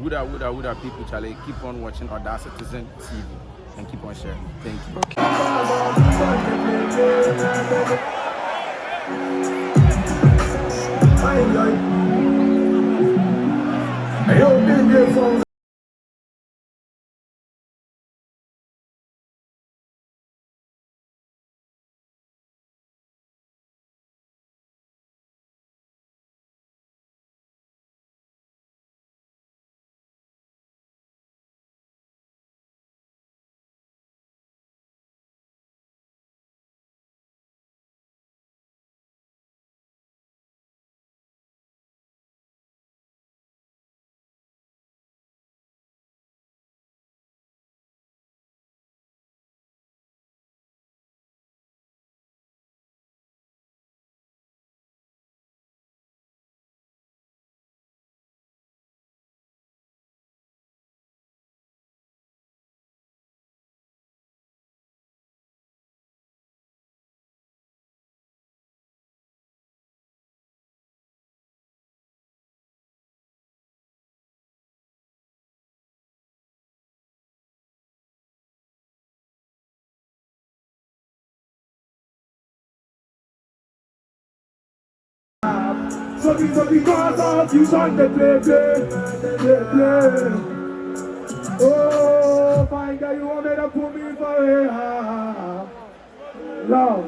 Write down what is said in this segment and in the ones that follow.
Woulda people, Charlie, keep on watching Oda Citizen TV and keep on sharing. Thank you. So because of you on the play. Oh, fine guy, you want me to put me for a love.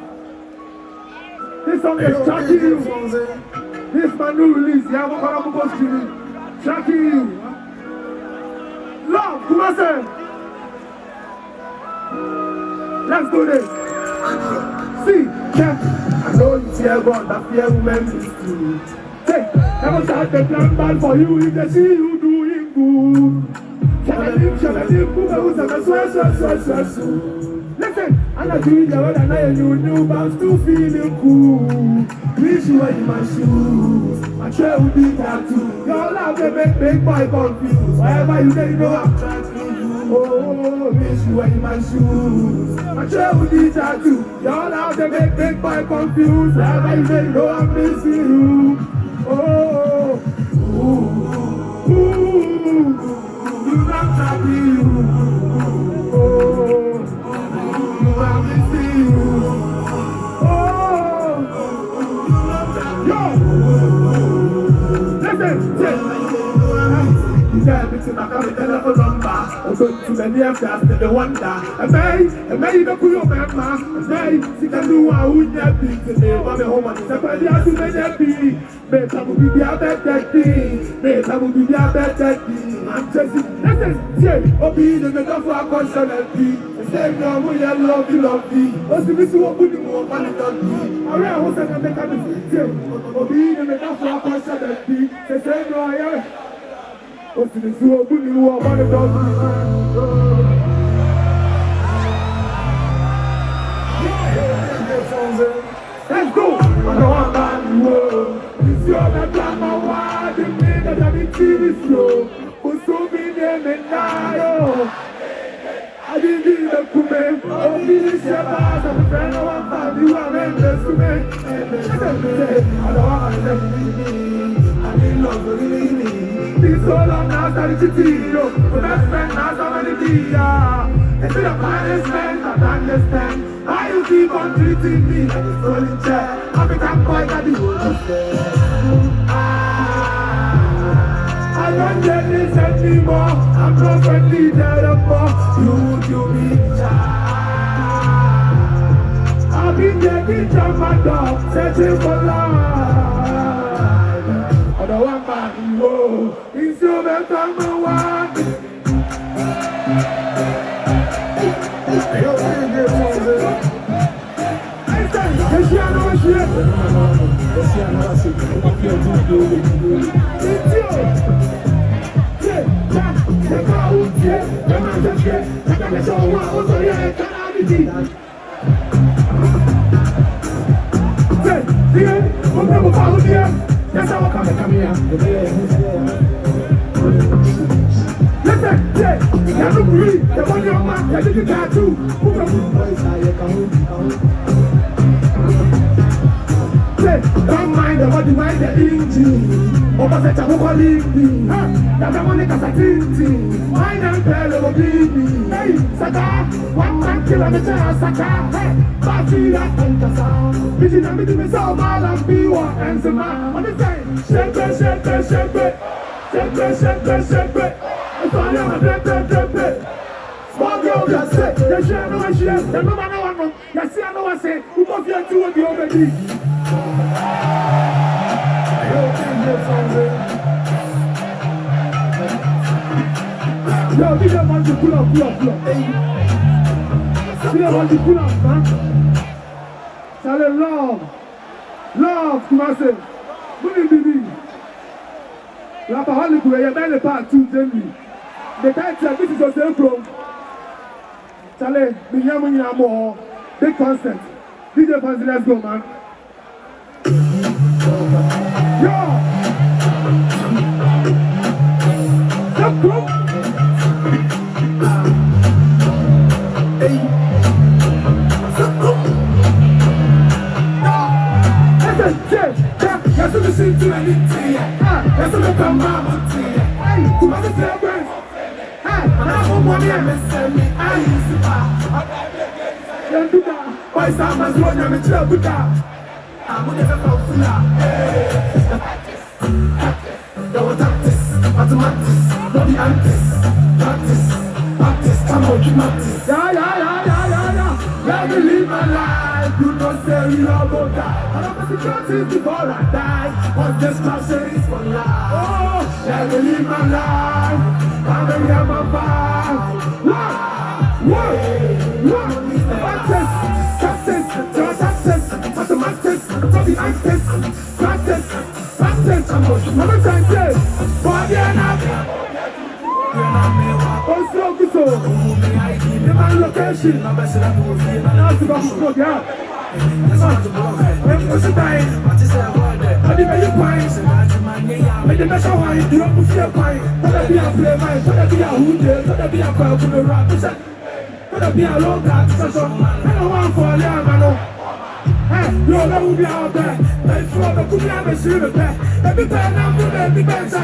This song is tracking you. This my new release, yeah, I'm gonna post you. Tracking you. Love, Kumasi. Let's do this. See, yeah, I know you fear God, that fear women is true. Hey, never start the plan bad for you if they see you doing good. Shabba-dip, who's a sweat. Listen, I'm not doing the road and I new, but I'm still feeling cool. Wish you were in my shoes, my trail would be that too. Your love, they make boy confused. Wherever you go, you know I'm trying to you. Oh, wish you were in my shoes, my trail would be that too. Your love, they make boy confused. Wherever you go, you know I'm missing you. Oh, you not happy, you. Oh, I'm missing you. Oh, yo, listen, you everything I got a telephone number. I'm going to the near fast and the wonder. And may the cool man, and may she can do what would not be today. But the home and the party has to be happy. Better will be the better thing. Better will be the better thing. I'm just listen, say, obedient the for a constantly. Say, no, we love you. What's the reason what putting more money on me? I was going to make a mistake. Obedient the for a constantly. Say, no, I am. What's the reason what putting more money on me? Let's go! I know I'm bad, it's your drama, why the men that have been TV show. Who's so many men now? I didn't even come in. Oh, finish your bars, I'm a friend of one family, you are members to me. I don't want to let me. I didn't love you, really. This whole long now started to see you. The best friend now somebody be ya. Instead of punishment, I understand. How you keep on treating me like a stolen child. African boy got the whole I don't get this anymore. I'm not friendly there more. You be child. I've been getting from my dog, searching for life. I don't want my hero. It's your best time I want. Don't mind the body, mind behind the engine. Opposite of what leave me. The money can say, my name Pele Bibi. Hey, Saka, 1 kilometer, Saka. Hey, Bafia, and Kasa. Vision and me so mal and Biwa and Zema. What is that? Shepe. It's all I'm a small girl, you say, the share no one share, the no man one, you see, I know I say, who must get to the already. Yo, we don't want to pull up. We don't want to pull up, man. Charlie, love, Kumasi. Good evening. Rapperholic, we are better part 2, Jamie. The title, this is Oseikrom. Charlie, we have more big concert. DJ Fancy, let's go, man. Yo! Let's go! Hey! Let's go! Let's listen to anything. Let's look at Mama. Hey, Kumasi celebrate. I'm money and me. I use it. Don't do that. Why someone's one and me trouble that? I'm gonna have a full don't practice, mathematics, not the practice, come on, keep practice. Yeah. Let me live my life. You don't say you are about that. I don't make the chances before I die. What's this class is for life? Oh, let me live my life. I'm gonna have my vibe. What? Practice, mathematics, not the practice, I'm gonna try and say, body and up. Also, the man location, I'm going to go down. What's the time? How do you pine? Make the best of wine, you don't feel pine. Let be a play mine, let be a hood, let be a crowd to the rap. Let be a long cat, so I don't want for a man. Hey, yo, that will be out there. Let's throw the cookie and the sugar there. Every time I'm doing the best.